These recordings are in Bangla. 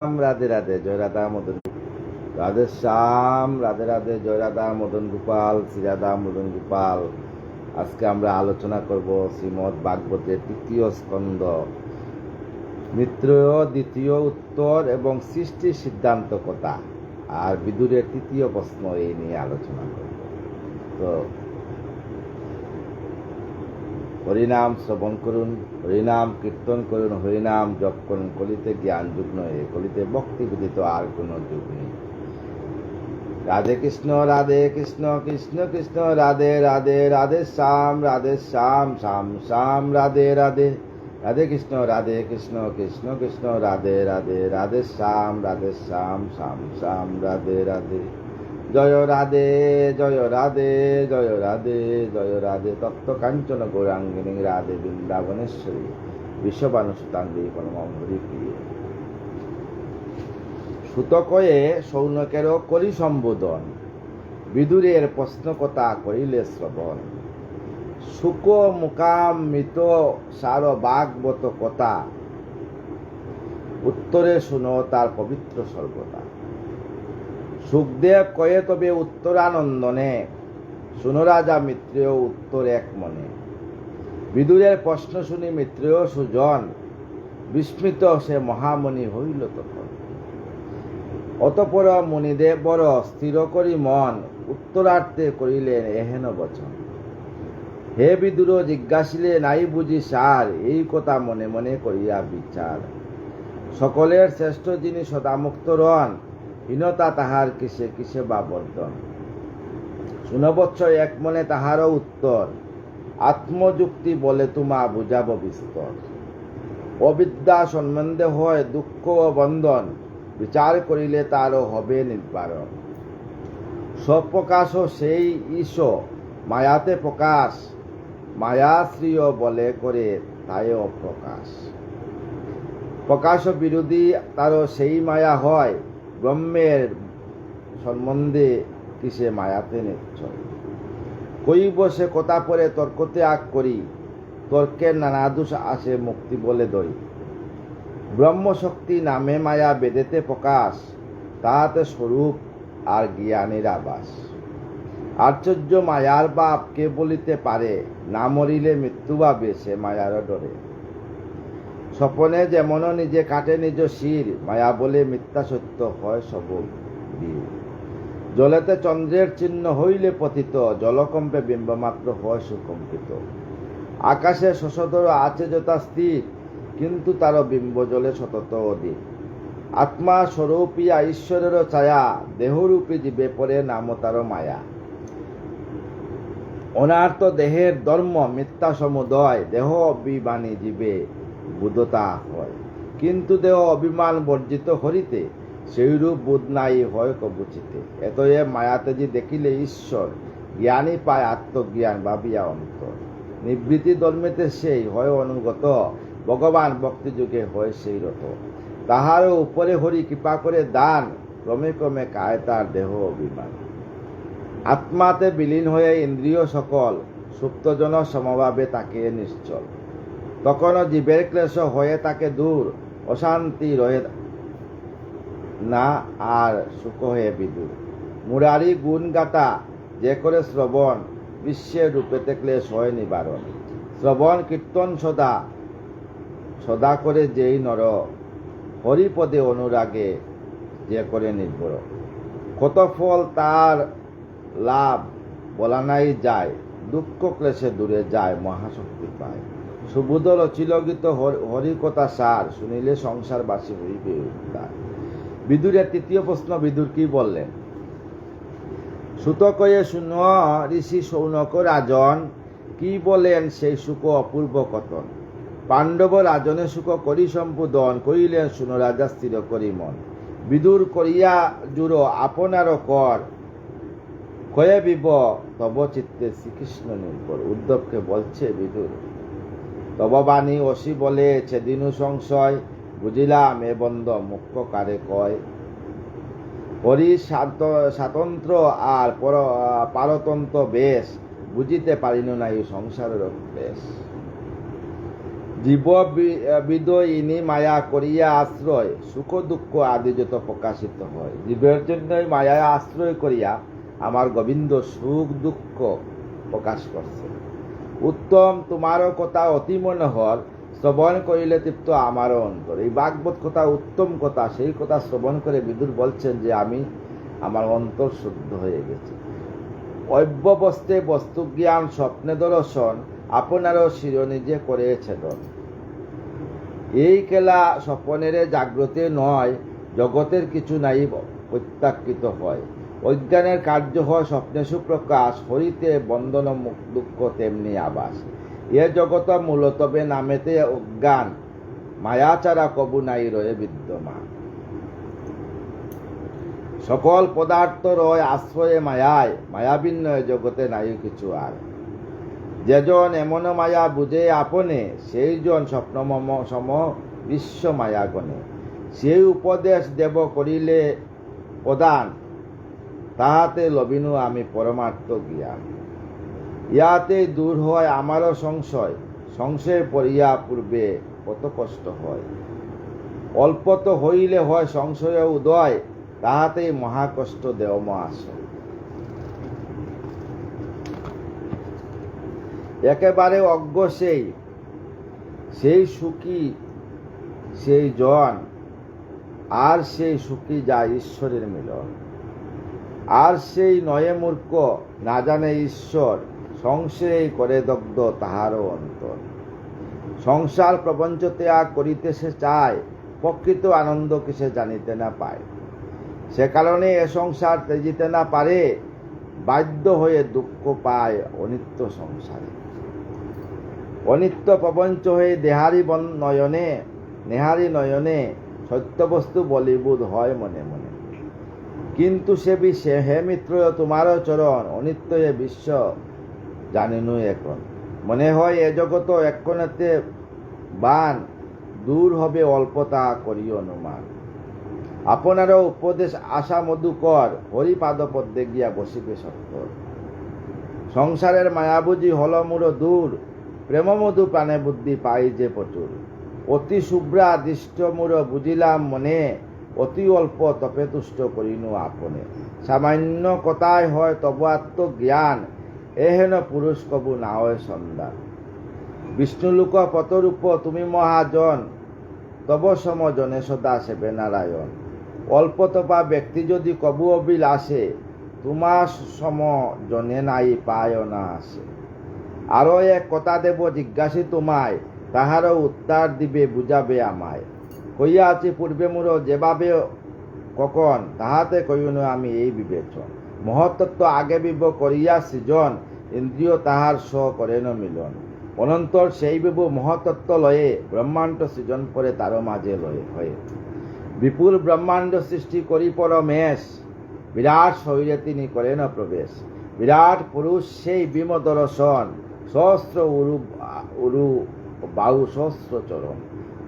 রাধে রাধে, জয় রাধা মদন, রাধে শ্যাম, রাধে রাধে, জয় রাধা মদন গোপাল, শ্রী রাধা মদন গোপাল। আজকে আমরা আলোচনা করব শ্রীমদ্ ভাগবতের তৃতীয় স্কন্ধ, মিত্র দ্বিতীয় উত্তর এবং সৃষ্টি সিদ্ধান্ত কথা আর বিদুরের তৃতীয় প্রশ্ন এই নিয়ে আলোচনা করব। তো হরিনাম শ্রবণ করুন, হরিনাম কীর্তন করুন, হরিনাম জপ করুন। কলিতে জ্ঞান যুগ নয়, কলিতে ভক্তি ব্যতীত আর কোনো যুগ নেই। রাধে কৃষ্ণ কৃষ্ণ কৃষ্ণ রাধে রাধে, রাধে শ্যাম শ্যাম শ্যাম রাধে রাধে, রাধে কৃষ্ণ কৃষ্ণ কৃষ্ণ রাধে রাধে, রাধে শ্যাম শ্যাম শ্যাম রাধে রাধে। জয় রাধে জয় রাধে জয় রাধে জয় রাধে, তপ্ত কাঞ্চন গৌরাঙ্গিনী রাধে বৃন্দাবনেশ্বরী, বিশ্ববানুসুতাঙ্গী পরমম হরি প্রিয়। সুতকয়ে সৌনকেরও করি সম্বোধন, বিদুরের প্রশ্নকথা করিলে শ্রবণ। শুক মুকাম মৃত সার ভাগবত কথা, উত্তরে শুনো তার পবিত্র সর্বদা। সুখদেব কয়ে তবে উত্তরানন্দনে, শুনো রাজা মিত্রেয় উত্তর এক মনে। বিদুরের প্রশ্ন শুনি মিত্রেয় সুজন, বিস্মিত সে মহামণি হইল তখন। অতঃপর মুনিদেব বড় স্থির করি মন, উত্তরার্থে করিলেন এহেন বচন। হে বিদুর জিজ্ঞাসিলে নাই বুঝি সার, এই কথা মনে মনে করিয়া বিচার। সকলের শ্রেষ্ঠ যিনি সদামুক্ত রন, হীনতা তাহার কিসে কিসে বা বর্ধন। শুনবৎস এক মনে তাহারও উত্তর, আত্মযুক্তি বলে তোমা বুঝাব বিস্তর। অবিদ্যা সম্বন্ধে হয় দুঃখ ও বন্ধন, বিচার করিলে তারও হবে নির্বারণ। স্বপ্রকাশ সেই ঈশ মায়াতে প্রকাশ, মায়াশ্রীয় বলে করে তাই অপ্রকাশ। প্রকাশ বিরোধী তারও সেই মায়া হয়, ব্রহ্মের সম্বন্ধে কিসে মায়াতে নিশ্চয়। কইব সে কথা পরে তর্কতে আগ করি, তর্কের নানা দোষ আসে মুক্তি বলে দই। ব্রহ্মশক্তি নামে মায়া বেদেতে প্রকাশ, তাহাতে স্বরূপ আর জ্ঞানের আবাস। আশ্চর্য মায়ার বাপ কে বলিতে পারে, না মরিলে মৃত্যু ভাবে সে মায়ার ডরে। স্বপনে যেমন নিজে কাটে নিজ শির, মায়া বলে মিথ্যা সত্য হয় সব বীর। জলেতে চন্দ্রের চিহ্ন হইলে পতিত, জলকম্পে বিম্বমাত্র হয় সুকম্পিত। আকাশে শশধর আছে যথা স্থির, কিন্তু তার বিম্ব জলে সতত অধিক। আত্মা স্বরূপিয়া ঈশ্বরের ছায়া, দেহরূপী জীবে পরে নাম তার মায়া। অনার্থ দেহের ধর্ম মিথ্যা সমুদয়, দেহ অভিমানী জীবে বুধতা হয়। কিন্তু দেহ অভিমান বর্জিত হরিতে, সেইরূপ বোধ নাই হয় কবচিতে। এতএ মায়াতেজি দেখিলে ঈশ্বর, জ্ঞানী পায় আত্মজ্ঞান ভাবিয়া অন্তর। নিবৃত্তি ধর্মেতে সেই হয় অনুগত, ভগবান ভক্তি যুগে হয় সেই রত। তাহারও উপরে হরি কৃপা করে দান, ক্রমে ক্রমে কায় তার দেহ অভিমান। আত্মাতে বিলীন হয়ে ইন্দ্রিয় সকল, সুপ্তজন সমভাবে তাকে নিশ্চল। তখনও জীবের ক্লেশ হয়ে তাকে দূর, অশান্তি রহে না আর সুখ হয়ে বিদুর। মুরারি গুণ গাতা যে করে শ্রবণ, বিশ্বের রূপেতে ক্লেশ হয় নিবারণ। শ্রবণ কীর্তন সদা সদা করে যেই নর, হরিপদে অনুরাগে যে করে নির্ভর। কত ফল তার লাভ বলা নাই যায়, দুঃখ ক্লেশে দূরে যায় মহাশক্তি পায়। সুবোধ রচিল গীত হরিকথা সার, শুনিলে সংসারবাসী হইবে উদ্ধার। বিদুরের তৃতীয় প্রশ্ন, বিদুর কি বললেন? সুতকয়ে শুন ঋষি সৌনক রাজন, কি বলেন সেই সুখ অপূর্ব কথন। পাণ্ডব রাজনে সুখ করি সম্বোধন, করিলেন শুনো রাজা স্থির করি মন। বিদুর করিয়া জুড়ো আপনার কর, কয়ে বিব তব চিত্তে শ্রীকৃষ্ণ নির্ভর। উদ্ধবকে বলছে বিদুর, তব বাণী অসি বলে ছেদিনু সংশয়, বুঝিলাম এ বন্ধ মুখ্য কারে কয়। হরি স্বাতন্ত্র আর পারতন্ত্র বেশ, বুঝিতে পারিনু নাই সংসারের বেশ। জীব বিদয়িনী মায়া করিয়া আশ্রয় সুখ দুঃখ আদি যত প্রকাশিত হয়। জীবের জন্যই মায়ায় আশ্রয় করিয়া আমার গোবিন্দ সুখ দুঃখ প্রকাশ করছে। উত্তম তোমারও কথা অতি মনোহর, শ্রবণ করিলে তৃপ্ত আমারও অন্তর। এই ভাগবত কথা উত্তম কথা, সেই কথা শ্রবণ করে বিদুর বলছেন যে আমার অন্তর শুদ্ধ হয়ে গেছে। অব্যবস্থাে বস্তু জ্ঞান স্বপ্নে দর্শন, আপনারও শির নিজে করেছেন। এই খেলা স্বপনের জাগ্রতে নয়, জগতের কিছু নাই প্রত্যাখ্যিত হয়। অজ্ঞানের কার্য হয় স্বপ্নে সুপ্রকাশ, হরিতে বন্ধন দুঃখ তেমনি আবাস। এ জগত মূলতবে নামেতে অজ্ঞান, মায়াচারা কবু নাই রয়ে বিদ্যমান। সকল পদার্থ রয় আশ্রয়ে মায়ায়, মায়াবিন্নয় জগতে নাই কিছু আর। যেজন এমন মায়া বুঝে আপনে, সেই জন স্বপ্নমম সম বিশ্ব মায়াগণে। সেই উপদেশ দেব করিলে প্রদান, তাহাতে লবিনু আমি পরমার্থ জ্ঞান। ইয়াতে দূর হয় আমারও সংশয়, সংশয়ে পড়িয়া পূর্বে কত কষ্ট হয়। অল্প তো হইলে হয় সংশয় উদয়, তাহাতেই মহাকষ্ট দেওম আশয়। একেবারে অজ্ঞ সেই সুখী সেই জন, আর সেই সুখী যা ঈশ্বরের মিলন। আর সেই নয়ে মূর্খ না জানে ঈশ্বর, সংশয়ে করে দগ্ধ তাহারও অন্তর। সংসার প্রপঞ্চ ত্যাগ করিতে সে চায়, প্রকৃত আনন্দ কি সে জানিতে না পায়। সে কারণে এ সংসার ত্যাজিতে না পারে, বাধ্য হয়ে দুঃখ পায় অনিত্য সংসারে। অনিত্য প্রপঞ্চ হয়ে দেহারি নয়নে, নেহারি নয়নে সত্যবস্তু বলিবোধ হয় মনে মনে। কিন্তু সে বিশ্বে হে মিত্র তোমারও চরণ, অনিত্য এ বিশ্ব জানিনু এখন। মনে হয় এ জগত এক্ষণেতে বান, দূর হবে অল্পতা করি অনুমান। আপনারও উপদেশ আশা মধুকর, হরিপাদ পদ্মে গিয়া বসিবে সত্তর। সংসারের মায়াবুঝি হল মূর দূর, প্রেম মধু প্রাণে বুদ্ধি পাই যে প্রচুর। অতি শুভ্রা দৃষ্ট মূর বুঝিলাম মনে, অতি অল্প তপে তুষ্ট করিনু আপনে। সামান্য কথায় হয় তব আত্মজ্ঞান, এহেন পুরুষ কবু না হয় সন্ধান। বিষ্ণুলোক পতরূপ তুমি মহাজন, তব সম জনে সদা সেবে নারায়ণ। অল্প তপা ব্যক্তি যদি কবু অবিলাসে, তোমার সম জনে নাই পায় না আসে। আরো এক কথা দেব জিজ্ঞাসী তোমায়, তাহারও উত্তর দিবে বুঝাবে আমায়। কইয়া আছি পূর্বে মোর যেভাবে কখন, তাহাতে কইন আমি এই বিবেচন। মহত্তত্ব আগে বিব করিয়া সৃজন, ইন্দ্রিয় তাহার স করেন মিলন। অনন্তর সেই বিভু মহত্তত্ব লয়ে, ব্রহ্মাণ্ড সৃজন করে তার মাঝে লয়ে হয়ে। বিপুল ব্রহ্মাণ্ড সৃষ্টি করি পরমেশ, বিরাট শরীরে তিনি করেন প্রবেশ। বিরাট পুরুষ সেই বিম দর্শন, সহস্র উরু বাহু সহস্র চরণ।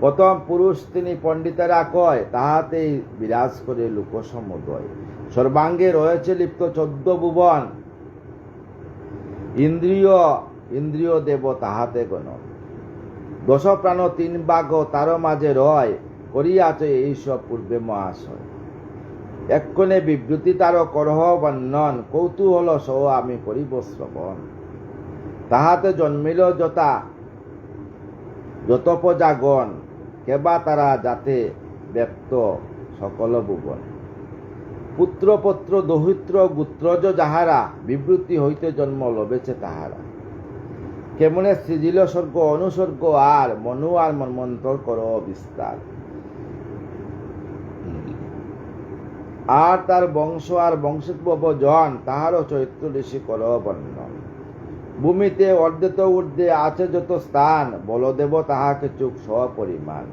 প্রথম পুরুষ তিনি পণ্ডিতেরা কয়, তাহাতেই বিরাজ করে লোক সমুদয়। সর্বাঙ্গে রয়েছে লিপ্ত 14 ভুবন, ইন্দ্রিয় দেব তাহাতে গণ। 10 প্রাণ 3 ভাগ তার মাঝে রয়, করিয়াছে এইসব পূর্বে মহাশয়। এক্ষণে বিবৃতি তার করহ বর্ণন, কৌতূহল সহ আমি করিব শ্রবণ। তাহাতে জন্মিল যত প্রজাগণ, কেবা তারা যাতে ব্যক্ত সকল ভুবন। পুত্র পত্র দহিত্র গোত্রজ যাহারা, বিবৃতি হইতে জন্ম লবেছে তাহারা। কেমনে সৃজিল স্বর্গ অনুসর্গ আর, মনু আর মন্মন্তর কর বিস্তার। আর তার বংশ আর বংশোদ্ভব জন, তাহারও চরিত্র ঋষি কর বর্ণন। ভূমিতে অর্ধেত ঊর্ধ্বে আছে যত স্থান, বলদেব তাহাকে চুক সপরিমাণ।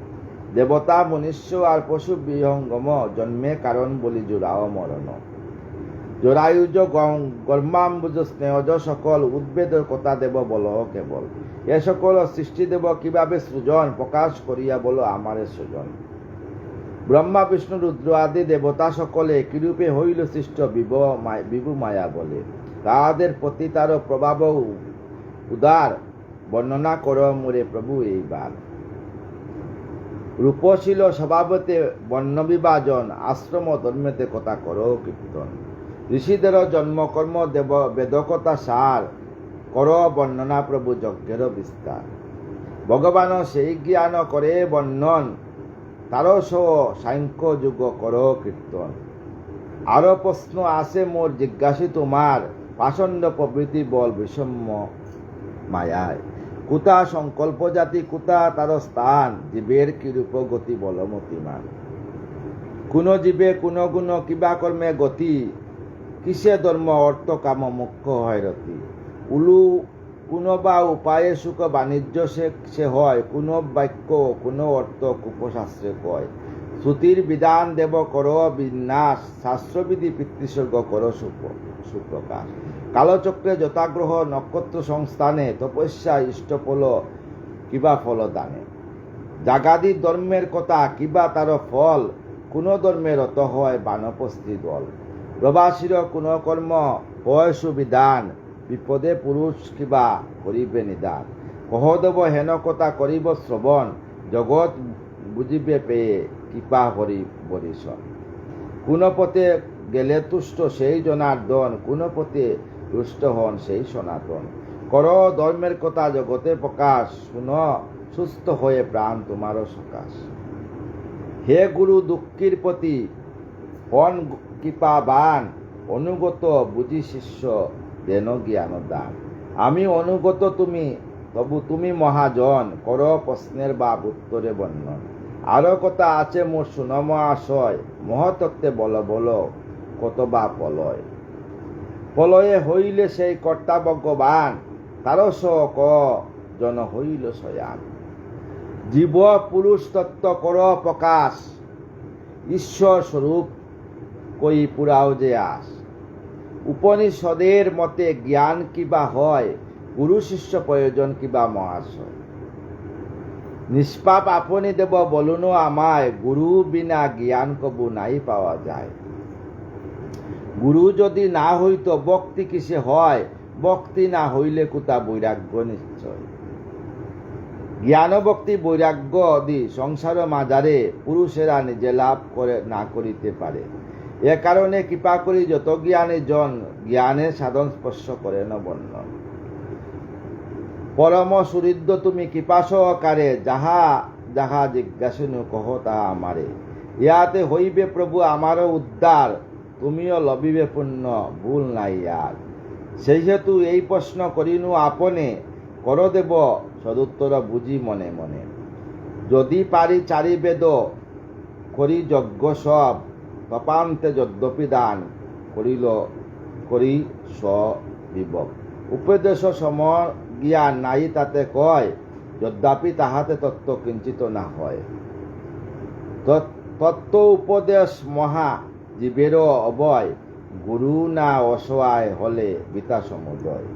দেবতা মনুষ্য আর পশু বিহঙ্গম, জন্মে কারণ বলি জোড়াও মরণ। জরায়ুজ গর্মাম্বুজ স্নেহজ সকল, উদ্বেদের কথা দেব বল কেবল। এ সকল সৃষ্টি দেব কিভাবে সৃজন, প্রকাশ করিয়া বল আমারে সৃজন। ব্রহ্মা বিষ্ণু রুদ্র আদি দেবতা সকলে, কিরূপে হইল সৃষ্ট বিভু মায়া বলে। তাহাদের প্রতি তার প্রভাব উদার, বর্ণনা কর মোরে প্রভু এইবার। রূপশীল স্বভাবতে বর্ণ বিভাজন আশ্রম ধর্মেতে কথা করো কীর্তন ঋষিদের জন্মকর্ম দেব বেদকতা সার কর বর্ণনা প্রভু যজ্ঞের বিস্তার ভগবান সেই জ্ঞান করে বর্ণন তারস সাংখ্য যুগ কর কীর্তন আরো প্রশ্ন আছে মোর জিজ্ঞাসী তোমার পাষণ্ড প্রভৃতি বল বিষম্য মায়ায় কুতা সংকল্প জাতি কুতা তার স্থান জীবের কিরূপ গতি বলমতিমান কোন জীবে কোন গুণ কিবা কর্মে গতি কিসে ধর্ম অর্থ কাম মুখ্য হয় রতি উলু কোন বা উপায়ে সুখ বাণিজ্য সে হয় কোন বাক্য কোন অর্থ কুপশাস্ত্রে কয় শ্রুতির বিধান দেব কর বিন্যাস শাস্ত্রবিধি পিতৃস্বর্গ কর সুপ্রকাশ কালচক্রে যথাগ্রহ নক্ষত্র সংস্থানে তপস্যা ইষ্টফল কিবা ফলদানে জাগাদি ধর্মের কথা কিবা তার ফল কোন ধর্মের রত হয় বানপস্তি দল প্রবাসীর কোন কর্ম হয় সুবিধান বিপদে পুরুষ কিবা করিবে নিদান কহদেব হেন কথা করিব শ্রবণ জগৎ বুঝিবে পেয়ে কৃপা হরি বরিশন কোন পথে গেলে তুষ্ট সেই জনার্দন কোন পথে রুষ্ট হন সেই সনাতন কর ধর্মের কথা জগতে প্রকাশ শুন সুস্থ হয়ে প্রাণ তোমারও সকাশ হে গুরু দুঃখীর প্রতি হন কৃপাবান অনুগত বুঝি শিষ্য দেন জ্ঞান দান আমি অনুগত তুমি তবু তুমি মহাজন কর প্রশ্নের বা উত্তরে বর্ণন আরো কথা আছে মোর শুনম আশয় মহতত্ত্বে বল বল কত বা পলয় পলয়ে হইলে সেই কর্তা ভগবান তারস ক জন হইল শয়ান জীব পুরুষ তত্ত্ব কর প্রকাশ ঈশ্বর স্বরূপ কই পুরাও যে আস উপনিষদের মতে জ্ঞান কিবা হয় গুরু শিষ্য প্রয়োজন কিবা মহাশয় নিষ্পাপ আপনি দেব বলুন আমায় গুরু বিনা জ্ঞান কবু নাই পাওয়া যায় গুরু যদি না হইত ভক্তি কিসে হয় ভক্তি না হইলে কুতা বৈরাগ্য নিশ্চয় জ্ঞান ভক্তি বৈরাগ্য আদি সংসার মাজারে পুরুষেরা নিজে লাভ করে না করিতে পারে এ কারণে কৃপা করি যত জ্ঞানী জন জ্ঞানের সাধন স্পর্শ করে ন বর্ণন পরম সুহৃদ তুমি কৃপা সহকারে যাহা যাহা জিজ্ঞাসিনু কহ তাহা আমারে ইয়াতে হইবে প্রভু আমারও উদ্ধার তুমিও লবিবে পুণ্য ভুল নাই আর সেই হেতু এই প্রশ্ন করিনু আপনে কর দেব সদুত্তর বুঝি মনে মনে যদি পারি চারি বেদ করি যজ্ঞ সব তপান্তে যদ্যপি দান করি স্ববিভব উপদেশ সম জ্ঞান নাই তাতে কয় যদ্যাপি তাহাতে তত্ত্ব কিঞ্চিত না হয় তত্ত্ব উপদেশ মহা জীবেরও অবয় গুরু না অসহায় হলে বিতা সমুদয়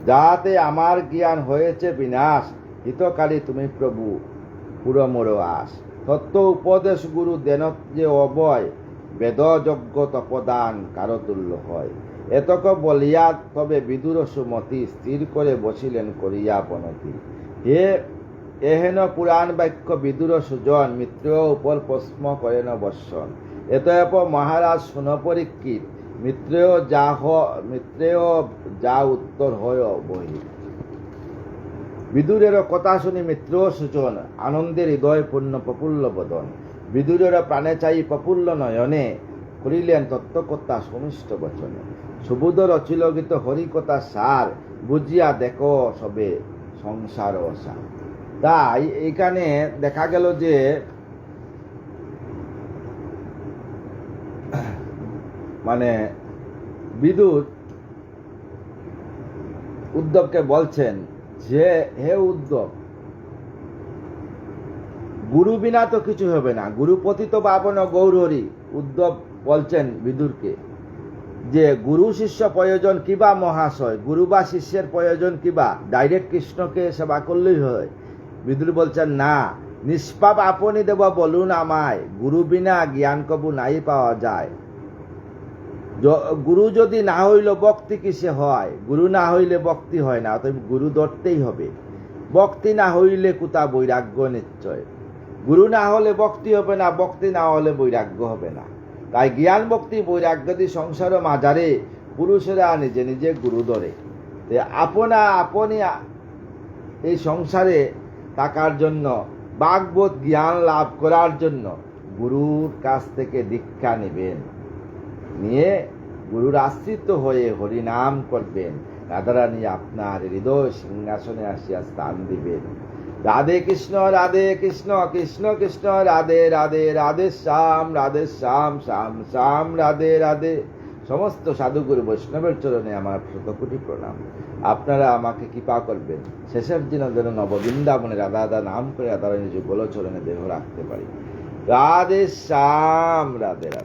যাহাতে আমার জ্ঞান হয়েছে বিনাশ হিতকারী তুমি প্রভু পুরমোর আস তত্ত্ব উপদেশ গুরু দেন যে অবয় বেদ যজ্ঞ তপদান কারতুল্য হয় এতক বলিয়া তবে বিদুর সুমতি স্থির করে বসিলেন করিয়া পনতি হে এহেন পুরাণ বাক্য বিদুর সুজন মিত্র উপর প্রশ্ন করেন বর্ষণ এতএব মহারাজ শুন পরীক্ষিত মিত্রেয় যা উত্তর হয় বহি বিদুরের কথা শুনি মিত্র সুজন আনন্দের হৃদয় পূর্ণ প্রফুল্ল বদন বিদুরের প্রাণে চাই প্রফুল্ল নয়নে করিলেন তত্ত্বকর্তা সমিষ্ট বচনে সুবুধ রচিল গীত হরিকথা সার বুঝিয়া দেখো সবে সংসার অসার তাই এইখানে দেখা গেল যে মানে বিদুর উদ্ধবকে বলছেন যে হে উদ্ধব গুরু বিনা তো কিছু হবে না গুরু পতিত পাবন গৌরহরি উদ্ধব বলছেন বিদুরকে যে গুরু শিষ্য প্রয়োজন কিবা মহাশয় গুরু বা শিষ্যের প্রয়োজন কিবা ডাইরেক্ট কৃষ্ণকে সেবা করলেই হয় বিদুর বলছেন না নিষ্পাপ আপনি দেব বলুন আমায় গুরু বিনা জ্ঞান কবু নাই পাওয়া যায় গুরু যদি না হইল ভক্তি কিসে হয় গুরু না হইলে ভক্তি হয় না অতএব গুরু ধরতেই হবে ভক্তি না হইলে কুতা বৈরাগ্য নিশ্চয় গুরু না হলে ভক্তি হবে না, ভক্তি না হলে বৈরাগ্য হবে না। তাই জ্ঞান ভক্তি বৈরাগ্যদি সংসার মাঝারে পুরুষেরা নিজে নিজে গুরু ধরে। আপনি এই সংসারে থাকার জন্য, ভাগবত জ্ঞান লাভ করার জন্য গুরুর কাছ থেকে দীক্ষা নেবেন, নিয়ে গুরুর আশ্রিত হয়ে হরিনাম করবেন। রাধারানী আপনার হৃদয় সিংহাসনে আসিয়া স্থান দিবেন। রাধে কৃষ্ণ কৃষ্ণ কৃষ্ণ রাধে রাধে, রাধে শ্যাম শ্যাম শ্যাম রাধে রাধে। সমস্ত সাধুগুরু বৈষ্ণবের চরণে আমার শতকোটি প্রণাম। আপনারা আমাকে কৃপা করবেন, শেষের দিন যেন নববৃন্দাবনে রাধা রাধা নাম করে রাধারানী যুগল চরণে দেহ রাখতে পারি। রাধে শ্যাম রাধে রাধে।